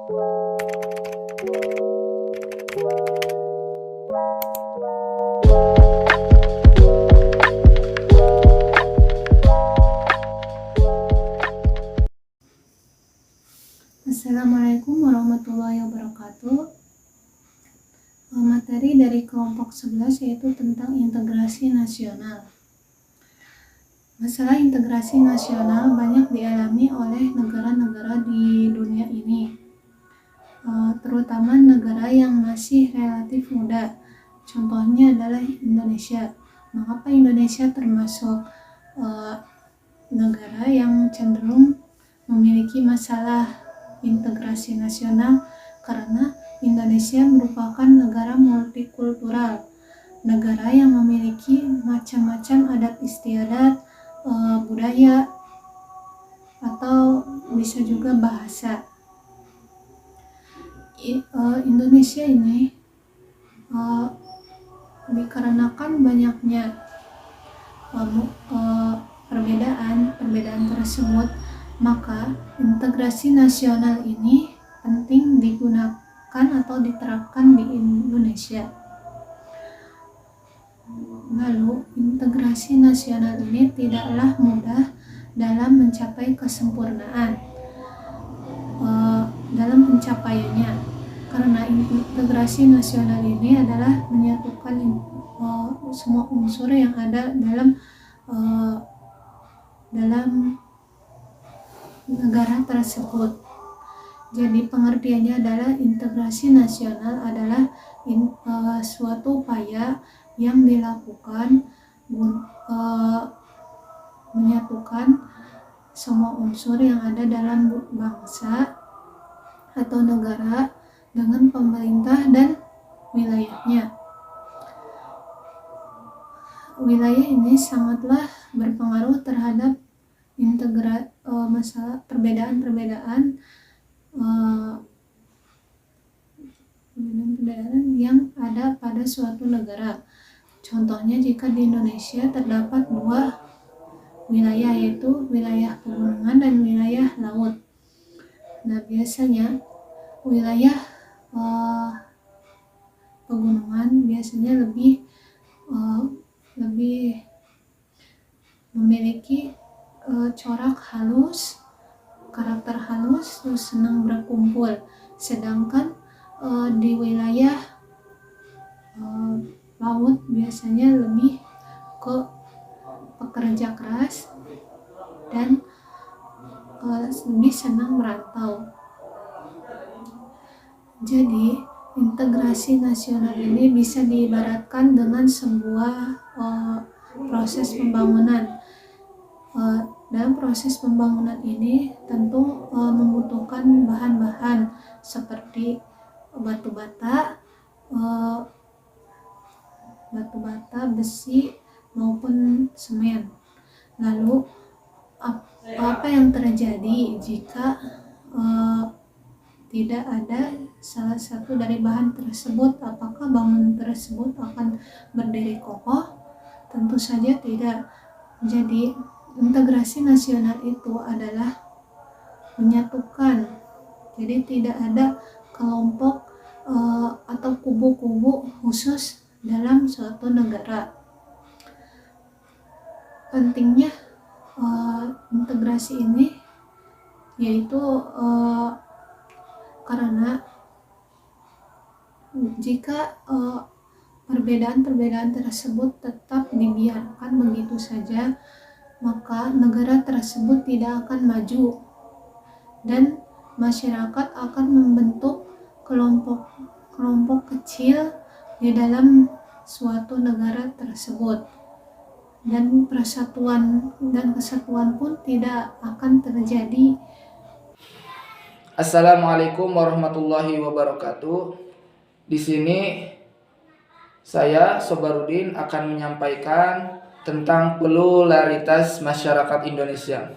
Assalamualaikum warahmatullahi wabarakatuh. Materi dari kelompok 11 yaitu tentang integrasi nasional. Masalah integrasi nasional banyak dialami oleh negara-negara di dunia ini, terutama negara yang masih relatif muda. Contohnya adalah Indonesia. Mengapa Indonesia termasuk negara yang cenderung memiliki masalah integrasi nasional? Karena Indonesia merupakan negara multikultural, negara yang memiliki macam-macam adat istiadat, budaya, atau bisa juga bahasa. Indonesia ini dikarenakan banyaknya perbedaan tersebut, maka integrasi nasional ini penting digunakan atau diterapkan di Indonesia. Lalu, integrasi nasional ini tidaklah mudah dalam mencapai kesempurnaan dalam pencapaiannya, karena integrasi nasional ini adalah menyatukan semua unsur yang ada dalam negara tersebut. Jadi pengertiannya adalah integrasi nasional adalah suatu upaya yang dilakukan menyatukan semua unsur yang ada dalam bangsa atau negara dengan pemerintah dan wilayahnya. Wilayah ini sangatlah berpengaruh terhadap masalah perbedaan yang ada pada suatu negara. Contohnya, jika di Indonesia terdapat dua wilayah, yaitu wilayah pegunungan dan wilayah laut. Nah, biasanya wilayah pegunungan biasanya lebih memiliki corak halus, karakter halus, terus senang berkumpul. Sedangkan di wilayah laut biasanya lebih ke pekerja keras dan lebih senang merantau. Jadi, integrasi nasional ini bisa diibaratkan dengan sebuah proses pembangunan. Dalam proses pembangunan ini tentu membutuhkan bahan-bahan seperti batu bata, besi, maupun semen. Lalu apa yang terjadi jika tidak ada salah satu dari bahan tersebut? Apakah bangunan tersebut akan berdiri kokoh? Tentu saja tidak. Jadi integrasi nasional itu adalah menyatukan. Jadi tidak ada kelompok atau kubu-kubu khusus dalam suatu negara. Pentingnya integrasi ini yaitu karena jika perbedaan tersebut tetap dibiarkan begitu saja, maka negara tersebut tidak akan maju dan masyarakat akan membentuk kelompok kecil di dalam suatu negara tersebut, dan persatuan dan kesatuan pun tidak akan terjadi. Assalamualaikum warahmatullahi wabarakatuh. Di sini saya Sobarudin akan menyampaikan tentang pluralitas masyarakat Indonesia.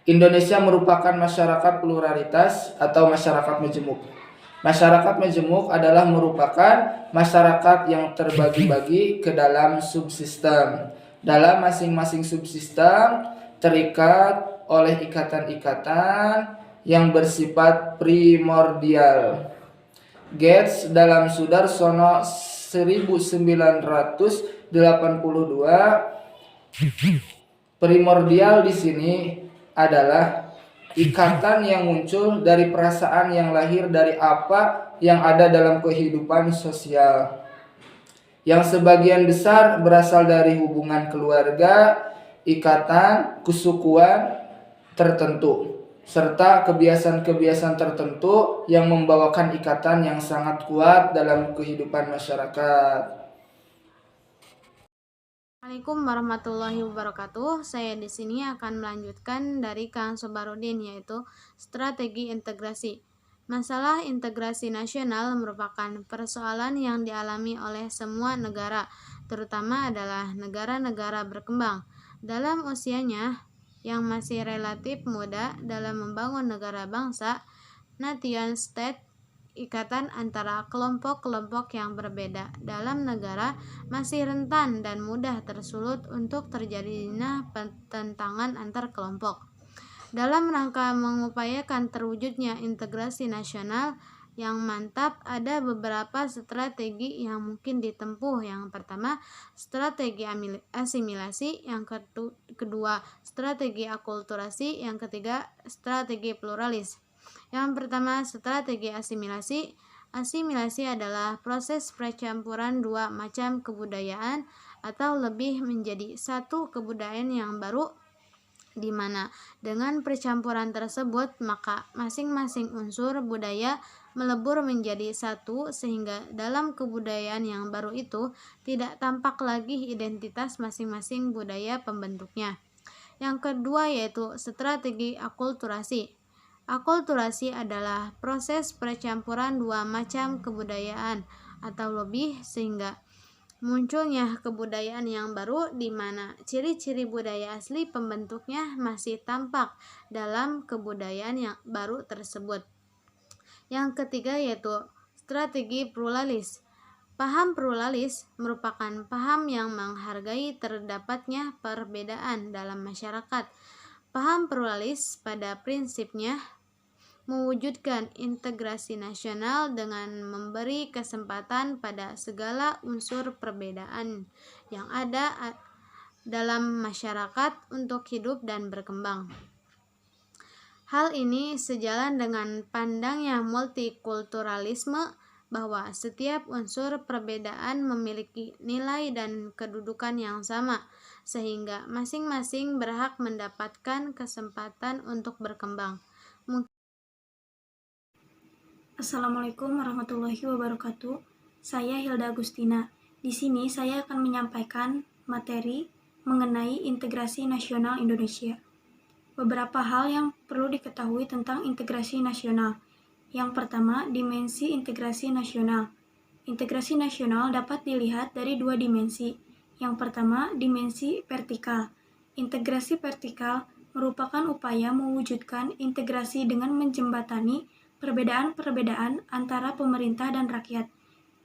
Indonesia merupakan masyarakat pluralitas atau masyarakat majemuk. Masyarakat majemuk adalah merupakan masyarakat yang terbagi-bagi ke dalam subsistem. Dalam masing-masing subsistem terikat oleh ikatan-ikatan yang bersifat primordial. Gates dalam Sudarsono 1982, primordial di sini adalah ikatan yang muncul dari perasaan yang lahir dari apa yang ada dalam kehidupan sosial, yang sebagian besar berasal dari hubungan keluarga, ikatan kesukuan tertentu, serta kebiasaan-kebiasaan tertentu yang membawakan ikatan yang sangat kuat dalam kehidupan masyarakat. Assalamualaikum warahmatullahi wabarakatuh. Saya di sini akan melanjutkan dari Kang Sobarudin, yaitu strategi integrasi. Masalah integrasi nasional merupakan persoalan yang dialami oleh semua negara, terutama adalah negara-negara berkembang. Dalam usianya yang masih relatif muda dalam membangun negara bangsa, nation state, ikatan antara kelompok-kelompok yang berbeda dalam negara masih rentan dan mudah tersulut untuk terjadinya pertentangan antar kelompok. Dalam rangka mengupayakan terwujudnya integrasi nasional yang mantap, ada beberapa strategi yang mungkin ditempuh. Yang pertama, strategi asimilasi, yang kedua, strategi akulturasi, yang ketiga, strategi pluralis. Yang pertama, strategi asimilasi. Asimilasi adalah proses percampuran dua macam kebudayaan atau lebih menjadi satu kebudayaan yang baru, di mana dengan percampuran tersebut maka masing-masing unsur budaya melebur menjadi satu, sehingga dalam kebudayaan yang baru itu tidak tampak lagi identitas masing-masing budaya pembentuknya. Yang kedua yaitu strategi akulturasi. Akulturasi adalah proses percampuran dua macam kebudayaan atau lebih, sehingga munculnya kebudayaan yang baru di mana ciri-ciri budaya asli pembentuknya masih tampak dalam kebudayaan yang baru tersebut. Yang ketiga yaitu strategi pluralis. Paham pluralis merupakan paham yang menghargai terdapatnya perbedaan dalam masyarakat. Paham pluralis pada prinsipnya mewujudkan integrasi nasional dengan memberi kesempatan pada segala unsur perbedaan yang ada dalam masyarakat untuk hidup dan berkembang. Hal ini sejalan dengan pandangnya multikulturalisme, bahwa setiap unsur perbedaan memiliki nilai dan kedudukan yang sama, sehingga masing-masing berhak mendapatkan kesempatan untuk berkembang. Assalamualaikum warahmatullahi wabarakatuh. Saya Hilda Agustina. Di sini saya akan menyampaikan materi mengenai integrasi nasional Indonesia. Beberapa hal yang perlu diketahui tentang integrasi nasional. Yang pertama, dimensi integrasi nasional. Integrasi nasional dapat dilihat dari dua dimensi. Yang pertama, dimensi vertikal. Integrasi vertikal merupakan upaya mewujudkan integrasi dengan menjembatani perbedaan-perbedaan antara pemerintah dan rakyat.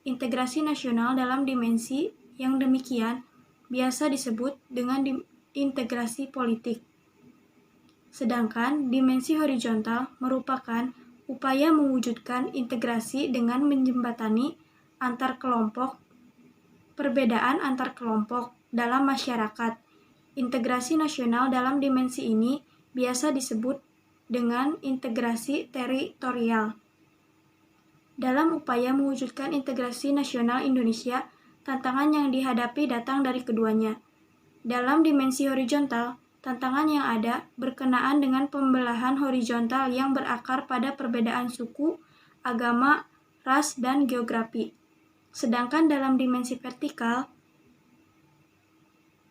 Integrasi nasional dalam dimensi yang demikian biasa disebut dengan integrasi politik. Sedangkan dimensi horizontal merupakan upaya mewujudkan integrasi dengan menjembatani antar kelompok, perbedaan antar kelompok dalam masyarakat. Integrasi nasional dalam dimensi ini biasa disebut dengan integrasi teritorial. Dalam upaya mewujudkan integrasi nasional Indonesia, tantangan yang dihadapi datang dari keduanya. Dalam dimensi horizontal, tantangan yang ada berkenaan dengan pembelahan horizontal yang berakar pada perbedaan suku, agama, ras, dan geografi. Sedangkan dalam dimensi vertikal,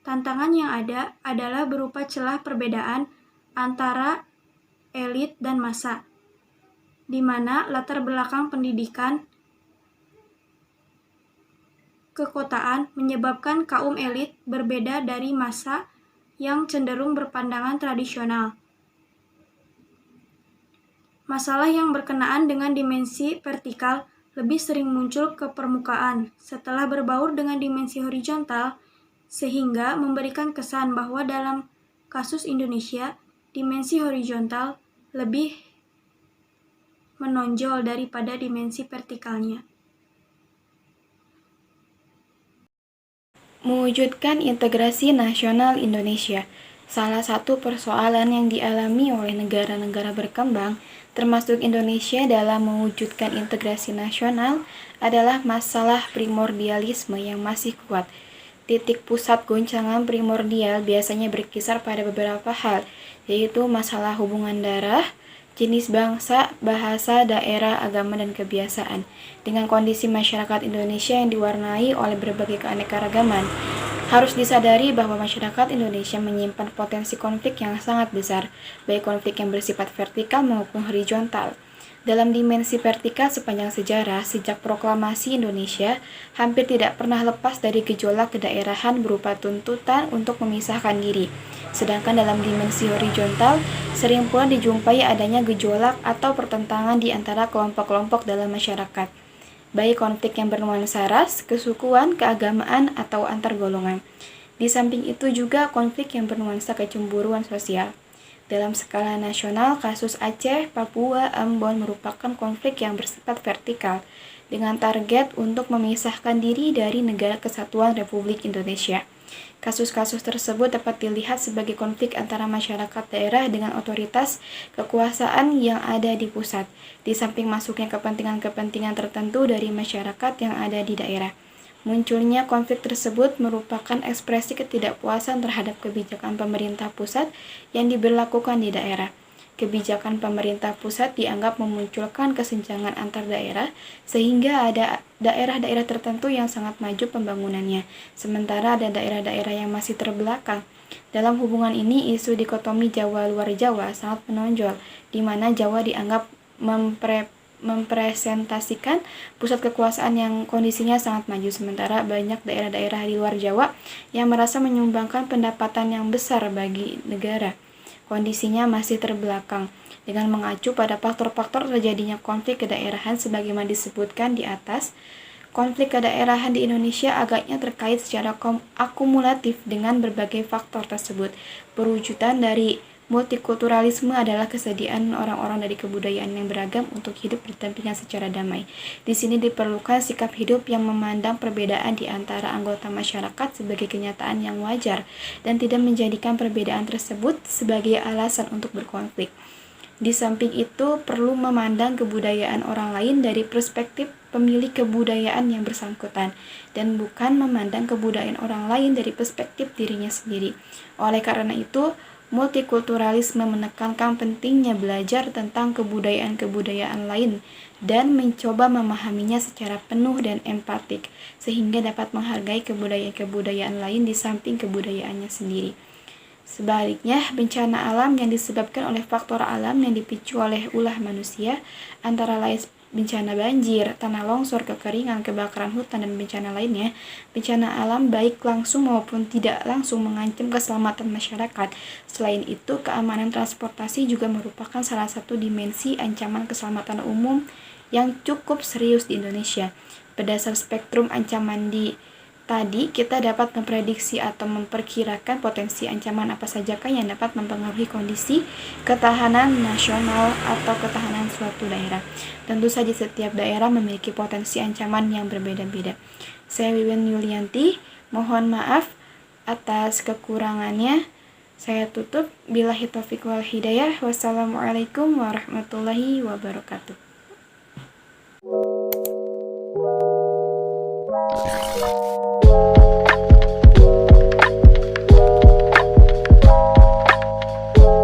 tantangan yang ada adalah berupa celah perbedaan antara elit dan massa, di mana latar belakang pendidikan kekotaan menyebabkan kaum elit berbeda dari massa yang cenderung berpandangan tradisional. Masalah yang berkenaan dengan dimensi vertikal lebih sering muncul ke permukaan setelah berbaur dengan dimensi horizontal, sehingga memberikan kesan bahwa dalam kasus Indonesia, dimensi horizontal lebih menonjol daripada dimensi vertikalnya. Mewujudkan integrasi nasional Indonesia. Salah satu persoalan yang dialami oleh negara-negara berkembang, termasuk Indonesia dalam mewujudkan integrasi nasional, adalah masalah primordialisme yang masih kuat. Titik pusat goncangan primordial biasanya berkisar pada beberapa hal, yaitu masalah hubungan darah, jenis bangsa, bahasa, daerah, agama, dan kebiasaan. Dengan kondisi masyarakat Indonesia yang diwarnai oleh berbagai keanekaragaman, harus disadari bahwa masyarakat Indonesia menyimpan potensi konflik yang sangat besar, baik konflik yang bersifat vertikal maupun horizontal. Dalam dimensi vertikal sepanjang sejarah, sejak proklamasi Indonesia, hampir tidak pernah lepas dari gejolak kedaerahan berupa tuntutan untuk memisahkan diri. Sedangkan dalam dimensi horizontal, sering pula dijumpai adanya gejolak atau pertentangan di antara kelompok-kelompok dalam masyarakat, baik konflik yang bernuansa ras, kesukuan, keagamaan, atau antar golongan. Di samping itu juga konflik yang bernuansa kecemburuan sosial. Dalam skala nasional, kasus Aceh, Papua, Ambon merupakan konflik yang bersifat vertikal, dengan target untuk memisahkan diri dari Negara Kesatuan Republik Indonesia. Kasus-kasus tersebut dapat dilihat sebagai konflik antara masyarakat daerah dengan otoritas kekuasaan yang ada di pusat, di samping masuknya kepentingan-kepentingan tertentu dari masyarakat yang ada di daerah. Munculnya konflik tersebut merupakan ekspresi ketidakpuasan terhadap kebijakan pemerintah pusat yang diberlakukan di daerah. Kebijakan pemerintah pusat dianggap memunculkan kesenjangan antar daerah, sehingga ada daerah-daerah tertentu yang sangat maju pembangunannya, sementara ada daerah-daerah yang masih terbelakang. Dalam hubungan ini, isu dikotomi Jawa luar Jawa sangat menonjol, di mana Jawa dianggap mempresentasikan pusat kekuasaan yang kondisinya sangat maju, sementara banyak daerah-daerah di luar Jawa yang merasa menyumbangkan pendapatan yang besar bagi negara. Kondisinya masih terbelakang. Dengan mengacu pada faktor-faktor terjadinya konflik kedaerahan sebagaimana disebutkan di atas, konflik kedaerahan di Indonesia agaknya terkait secara akumulatif dengan berbagai faktor tersebut. Perwujudan dari multikulturalisme adalah kesediaan orang-orang dari kebudayaan yang beragam untuk hidup berdampingan secara damai. Di sini diperlukan sikap hidup yang memandang perbedaan di antara anggota masyarakat sebagai kenyataan yang wajar dan tidak menjadikan perbedaan tersebut sebagai alasan untuk berkonflik. Di samping itu, perlu memandang kebudayaan orang lain dari perspektif pemilik kebudayaan yang bersangkutan, dan bukan memandang kebudayaan orang lain dari perspektif dirinya sendiri. Oleh karena itu, multikulturalisme menekankan pentingnya belajar tentang kebudayaan-kebudayaan lain dan mencoba memahaminya secara penuh dan empatik, sehingga dapat menghargai kebudayaan-kebudayaan lain di samping kebudayaannya sendiri. Sebaliknya, bencana alam yang disebabkan oleh faktor alam yang dipicu oleh ulah manusia, antara lain bencana banjir, tanah longsor, kekeringan, kebakaran hutan, dan bencana lainnya, bencana alam baik langsung maupun tidak langsung mengancam keselamatan masyarakat. Selain itu, keamanan transportasi juga merupakan salah satu dimensi ancaman keselamatan umum yang cukup serius di Indonesia. Berdasar spektrum ancaman tadi, kita dapat memprediksi atau memperkirakan potensi ancaman apa sajakah yang dapat mempengaruhi kondisi ketahanan nasional atau ketahanan suatu daerah. Tentu saja setiap daerah memiliki potensi ancaman yang berbeda-beda. Saya Wiwin Yulianti, mohon maaf atas kekurangannya. Saya tutup. Billahi taufiq wal hidayah. Wassalamualaikum warahmatullahi wabarakatuh.